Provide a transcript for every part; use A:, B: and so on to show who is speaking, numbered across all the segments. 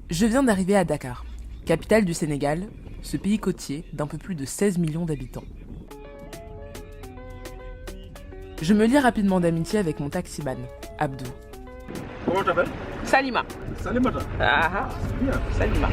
A: Je viens d'arriver à Dakar, capitale du Sénégal, ce pays côtier d'un peu plus de 16 millions d'habitants. Je me lie rapidement d'amitié avec mon taximan, Abdou.
B: Comment t'appelles?
C: Salima.
B: Salimata.
C: Ah,
B: C'est bien.
C: Salima.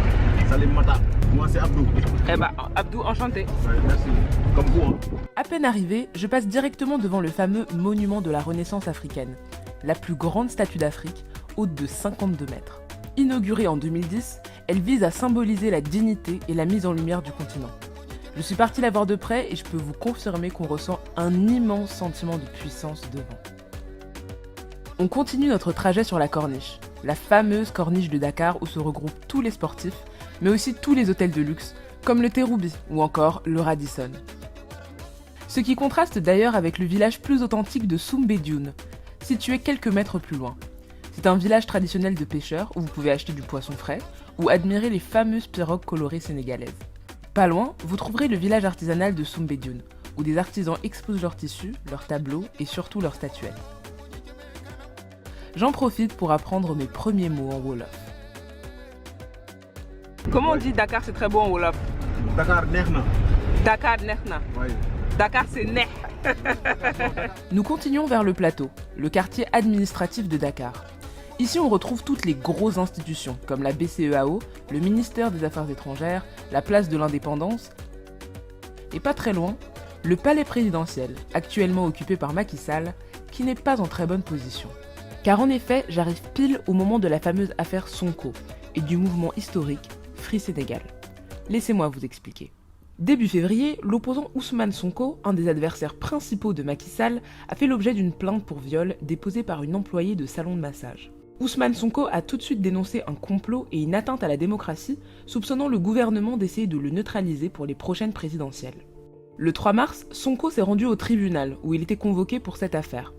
B: Salimata. Moi c'est Abdou.
C: Eh ben, Abdou, enchanté.
B: Ouais, merci. Comme vous, hein.
A: À peine arrivé, je passe directement devant le fameux monument de la Renaissance africaine, la plus grande statue d'Afrique, haute de 52 mètres. Inaugurée en 2010, elle vise à symboliser la dignité et la mise en lumière du continent. Je suis partie la voir de près et je peux vous confirmer qu'on ressent un immense sentiment de puissance devant. On continue notre trajet sur la corniche, la fameuse corniche de Dakar où se regroupent tous les sportifs, mais aussi tous les hôtels de luxe, comme le Terrou-Bi ou encore le Radisson. Ce qui contraste d'ailleurs avec le village plus authentique de Soumbédioune, situé quelques mètres plus loin. C'est un village traditionnel de pêcheurs où vous pouvez acheter du poisson frais ou admirer les fameuses pirogues colorées sénégalaises. Pas loin, vous trouverez le village artisanal de Soumbédioune, où des artisans exposent leurs tissus, leurs tableaux et surtout leurs statuettes. J'en profite pour apprendre mes premiers mots en Wolof.
C: Comment on dit Dakar, c'est très beau en Wolof?
B: Dakar Nerna.
C: Dakar, Nehna.
B: Ouais.
C: Dakar, c'est Neh.
A: Nous continuons vers le plateau, le quartier administratif de Dakar. Ici, on retrouve toutes les grosses institutions, comme la BCEAO, le ministère des Affaires étrangères, la place de l'Indépendance, et pas très loin, le palais présidentiel, actuellement occupé par Macky Sall, qui n'est pas en très bonne position. Car en effet, j'arrive pile au moment de la fameuse affaire Sonko et du mouvement historique Free Sénégal. Laissez-moi vous expliquer. Début février, l'opposant Ousmane Sonko, un des adversaires principaux de Macky Sall, a fait l'objet d'une plainte pour viol déposée par une employée de salon de massage. Ousmane Sonko a tout de suite dénoncé un complot et une atteinte à la démocratie, soupçonnant le gouvernement d'essayer de le neutraliser pour les prochaines présidentielles. Le 3 mars, Sonko s'est rendu au tribunal où il était convoqué pour cette affaire.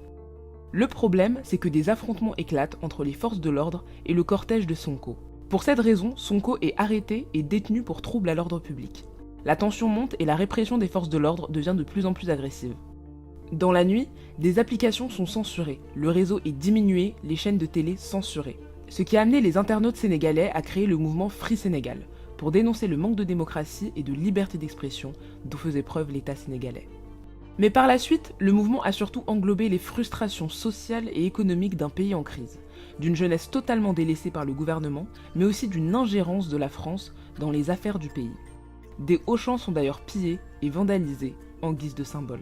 A: Le problème, c'est que des affrontements éclatent entre les forces de l'ordre et le cortège de Sonko. Pour cette raison, Sonko est arrêté et détenu pour trouble à l'ordre public. La tension monte et la répression des forces de l'ordre devient de plus en plus agressive. Dans la nuit, des applications sont censurées, le réseau est diminué, les chaînes de télé censurées. Ce qui a amené les internautes sénégalais à créer le mouvement Free Sénégal, pour dénoncer le manque de démocratie et de liberté d'expression dont faisait preuve l'État sénégalais. Mais par la suite, le mouvement a surtout englobé les frustrations sociales et économiques d'un pays en crise, d'une jeunesse totalement délaissée par le gouvernement, mais aussi d'une ingérence de la France dans les affaires du pays. Des Auchans sont d'ailleurs pillés et vandalisés en guise de symbole.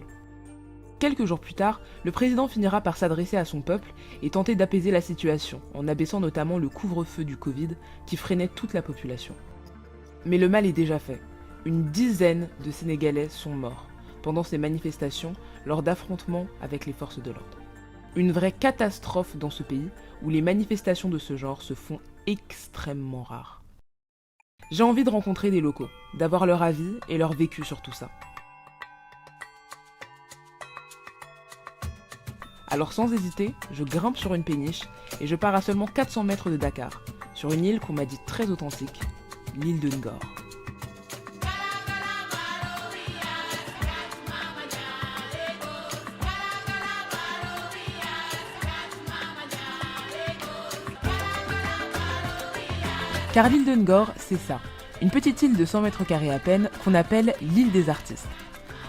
A: Quelques jours plus tard, le président finira par s'adresser à son peuple et tenter d'apaiser la situation, en abaissant notamment le couvre-feu du Covid qui freinait toute la population. Mais le mal est déjà fait. Une dizaine de Sénégalais sont morts pendant ces manifestations lors d'affrontements avec les forces de l'ordre. Une vraie catastrophe dans ce pays où les manifestations de ce genre se font extrêmement rares. J'ai envie de rencontrer des locaux, d'avoir leur avis et leur vécu sur tout ça. Alors sans hésiter, je grimpe sur une péniche et je pars à seulement 400 mètres de Dakar, sur une île qu'on m'a dit très authentique, l'île de Ngor. Car l'île de Ngor, c'est ça, une petite île de 100 mètres carrés à peine qu'on appelle l'île des artistes.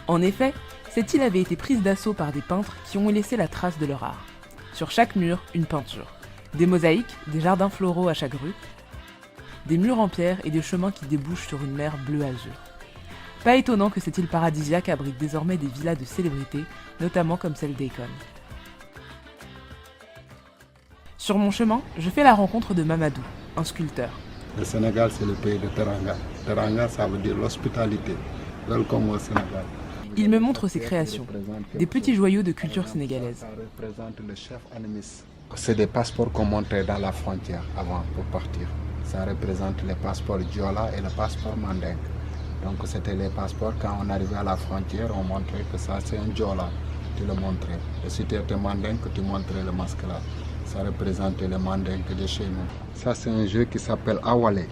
A: En effet, cette île avait été prise d'assaut par des peintres qui ont laissé la trace de leur art. Sur chaque mur, une peinture. Des mosaïques, des jardins floraux à chaque rue, des murs en pierre et des chemins qui débouchent sur une mer bleu-azur. Pas étonnant que cette île paradisiaque abrite désormais des villas de célébrités, notamment comme celle d'Akon. Sur mon chemin, je fais la rencontre de Mamadou, un sculpteur.
D: Le Sénégal, c'est le pays de Teranga. Teranga, ça veut dire l'hospitalité. Welcome au Sénégal.
A: Il me montre ses créations, des petits joyaux de culture sénégalaise.
D: Ça représente le chef animiste. C'est des passeports qu'on montrait dans la frontière avant pour partir. Ça représente les passeports Diola et le passeport Mandingue. Donc c'était les passeports, quand on arrivait à la frontière, on montrait que ça c'est un Diola. Tu le montrais. Et si tu étais Mandingue, tu montrais le masque là. Ça représentait le Mandingue de chez nous. Ça c'est un jeu qui s'appelle Awale.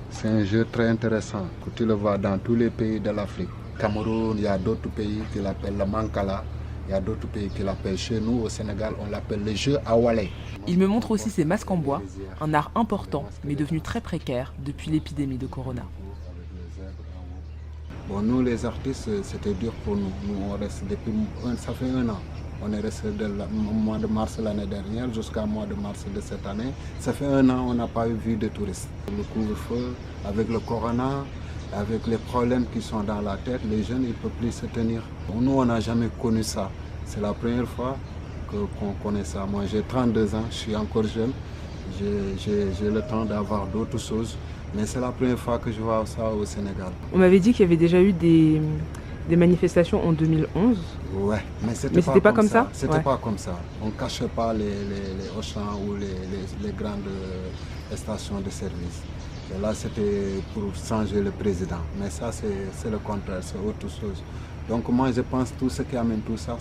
D: C'est un jeu très intéressant que tu le vois dans tous les pays de l'Afrique. Cameroun, il y a d'autres pays qui l'appellent le Mankala. Il y a d'autres pays qui l'appellent. Chez nous, au Sénégal, on l'appelle le jeu à Wallet.
A: Il me montre aussi ses masques en bois, un art important mais devenu très précaire depuis l'épidémie de Corona.
D: Bon, nous les artistes, c'était dur pour nous. Nous, on reste depuis, ça fait 1 an. On est resté au mois de mars l'année dernière jusqu'au mois de mars de cette année. Ça fait 1 an, on n'a pas eu vu de touristes. Le couvre-feu, avec le corona, avec les problèmes qui sont dans la tête, les jeunes, ils ne peuvent plus se tenir. Nous, on n'a jamais connu ça. C'est la première fois qu'on connaît ça. Moi, j'ai 32 ans, je suis encore jeune. J'ai le temps d'avoir d'autres choses. Mais c'est la première fois que je vois ça au Sénégal.
A: On m'avait dit qu'il y avait déjà eu des manifestations en 2011.
D: Ouais, mais c'était pas comme ça. C'était pas comme ça. On ne cachait pas les Auchan ou les grandes stations de service. Et là, c'était pour changer le président. Mais ça, c'est le contraire, c'est autre chose. Donc moi, je pense que tout ce qui amène tout ça,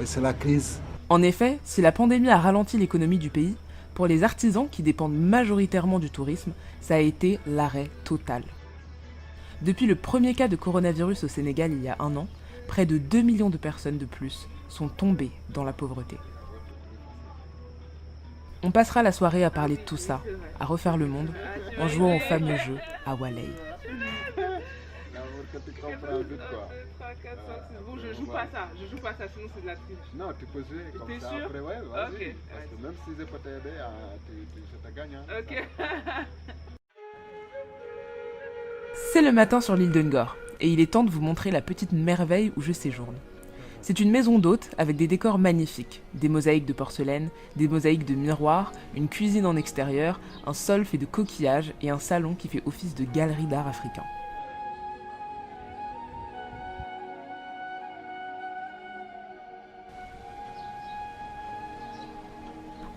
D: c'est la crise.
A: En effet, si la pandémie a ralenti l'économie du pays, pour les artisans qui dépendent majoritairement du tourisme, ça a été l'arrêt total. Depuis le premier cas de coronavirus au Sénégal il y a 1 an, près de 2 millions de personnes de plus sont tombées dans la pauvreté. On passera la soirée à parler de tout ça, à refaire le monde, en jouant au fameux jeu à Wallet.
C: Bon, je joue pas ça, sinon c'est de la triche.
D: Non, tu peux jouer comme
C: T'es
D: ça
C: sûr?
D: après, ouais, vas-y.
C: Ok.
D: Parce que même si je peux t'aider, je te gagne. Hein.
C: Ok.
A: C'est le matin sur l'île de Ngor, et il est temps de vous montrer la petite merveille où je séjourne. C'est une maison d'hôte avec des décors magnifiques, des mosaïques de porcelaine, des mosaïques de miroirs, une cuisine en extérieur, un sol fait de coquillages et un salon qui fait office de galerie d'art africain.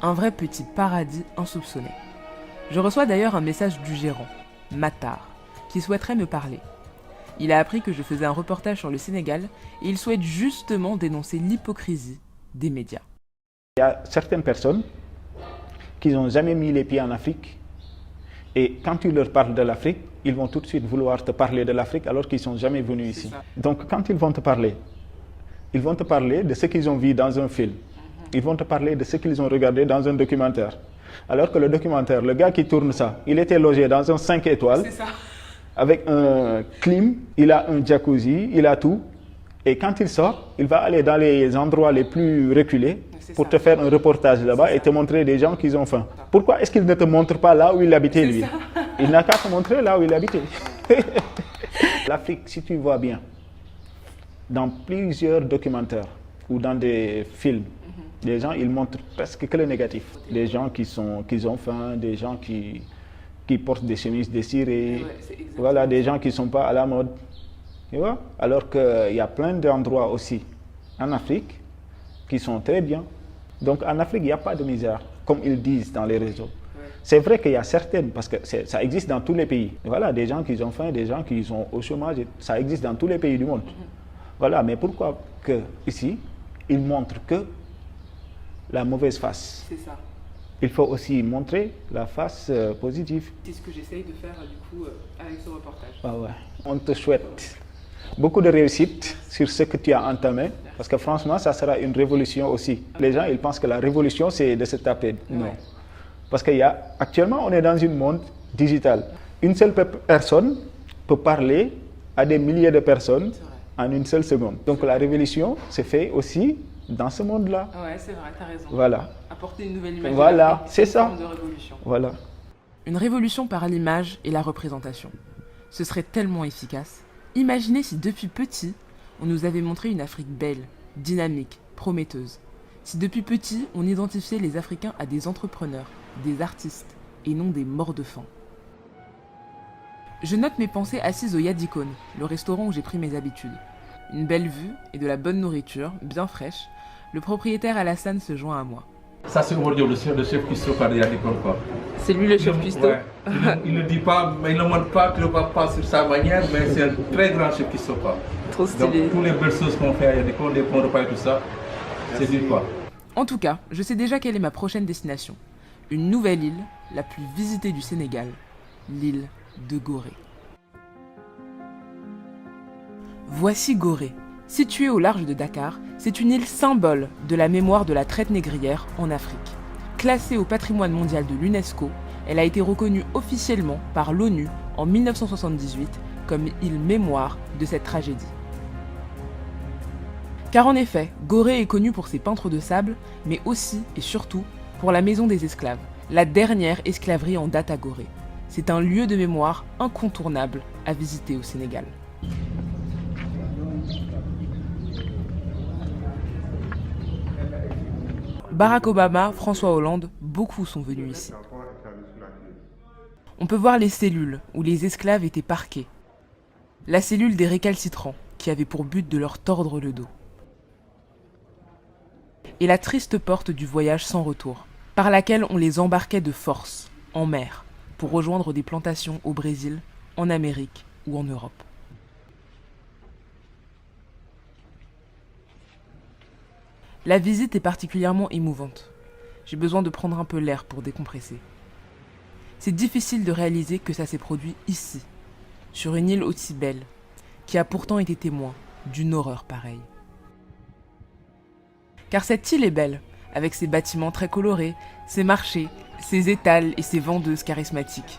A: Un vrai petit paradis insoupçonné. Je reçois d'ailleurs un message du gérant, Matar, qui souhaiterait me parler. Il a appris que je faisais un reportage sur le Sénégal et il souhaite justement dénoncer l'hypocrisie des médias.
E: Il y a certaines personnes qui n'ont jamais mis les pieds en Afrique et quand tu leur parles de l'Afrique, ils vont tout de suite vouloir te parler de l'Afrique alors qu'ils ne sont jamais venus ici. Donc quand ils vont te parler de ce qu'ils ont vu dans un film. Ils vont te parler de ce qu'ils ont regardé dans un documentaire. Alors que le documentaire, le gars qui tourne ça, il était logé dans un 5 étoiles, avec un clim, il a un jacuzzi, il a tout. Et quand il sort, il va aller dans les endroits les plus reculés pour te faire un reportage là-bas et te montrer des gens qui ont faim. Pourquoi est-ce qu'il ne te montre pas là où il habitait lui? Il n'a qu'à te montrer là où il habitait. L'Afrique, si tu vois bien, dans plusieurs documentaires ou dans des films, les gens, ils montrent presque que le négatif. Des gens qui ont faim, des gens qui portent des chemises déchirées, voilà, des gens qui ne sont pas à la mode. Tu vois? Alors qu'il y a plein d'endroits aussi en Afrique qui sont très bien. Donc en Afrique, il n'y a pas de misère, comme ils disent dans les réseaux. C'est vrai qu'il y a certaines, parce que ça existe dans tous les pays. Voilà, des gens qui ont faim, des gens qui sont au chômage, ça existe dans tous les pays du monde. Voilà, mais pourquoi que ici, ils montrent que la mauvaise face.
A: C'est ça.
E: Il faut aussi montrer la face positive.
A: C'est ce que j'essaye de faire du coup avec ce reportage.
E: Ah ouais. On te souhaite beaucoup de réussite sur ce que tu as entamé, parce que franchement, ça sera une révolution aussi. Les gens, ils pensent que la révolution, c'est de se taper. Non. Parce qu'actuellement, on est dans un monde digital. Une seule personne peut parler à des milliers de personnes en une seule seconde. Donc la révolution se fait aussi dans ce monde-là.
A: Ouais, c'est vrai, t'as raison.
E: Voilà.
A: Apporter une nouvelle image.
E: Voilà, c'est ça.
A: Une forme de révolution.
E: Voilà.
A: Une révolution par l'image et la représentation. Ce serait tellement efficace. Imaginez si depuis petit, on nous avait montré une Afrique belle, dynamique, prometteuse. Si depuis petit, on identifiait les Africains à des entrepreneurs, des artistes, et non des morts de faim. Je note mes pensées assise au Yadikon, le restaurant où j'ai pris mes habitudes. Une belle vue et de la bonne nourriture, bien fraîche. Le propriétaire Alassane se joint à moi.
F: Ça c'est aujourd'hui le chef cuistot de Yadikon quoi.
C: C'est lui le chef cuistot.
F: Ouais. Il ne dit pas, mais il ne montre pas, tu ne vois pas sur sa manière, mais c'est un très grand chef cuistot quoi.
C: Trop stylé.
F: Donc toutes les belles choses qu'on fait à Yadikon, les bons repas et tout ça, c'est lui quoi.
A: En tout cas, je sais déjà quelle est ma prochaine destination. Une nouvelle île, la plus visitée du Sénégal, l'île de Gorée. Voici Gorée, Située au large de Dakar, c'est une île symbole de la mémoire de la traite négrière en Afrique. Classée au patrimoine mondial de l'UNESCO, elle a été reconnue officiellement par l'ONU en 1978 comme île mémoire de cette tragédie. Car en effet, Gorée est connue pour ses peintres de sable, mais aussi et surtout pour la Maison des Esclaves, la dernière esclaverie en date à Gorée. C'est un lieu de mémoire incontournable à visiter au Sénégal. Barack Obama, François Hollande, beaucoup sont venus ici. On peut voir les cellules où les esclaves étaient parqués. La cellule des récalcitrants, qui avait pour but de leur tordre le dos. Et la triste porte du voyage sans retour, par laquelle on les embarquait de force, en mer, pour rejoindre des plantations au Brésil, en Amérique ou en Europe. La visite est particulièrement émouvante. J'ai besoin de prendre un peu l'air pour décompresser. C'est difficile de réaliser que ça s'est produit ici, sur une île aussi belle, qui a pourtant été témoin d'une horreur pareille. Car cette île est belle, avec ses bâtiments très colorés, ses marchés, ses étals et ses vendeuses charismatiques.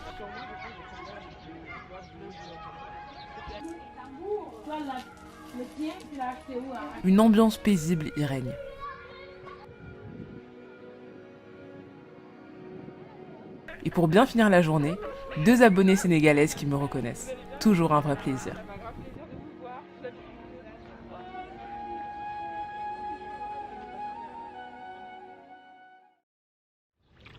A: Une ambiance paisible y règne. Et pour bien finir la journée, 2 abonnées sénégalaises qui me reconnaissent. Toujours un vrai plaisir.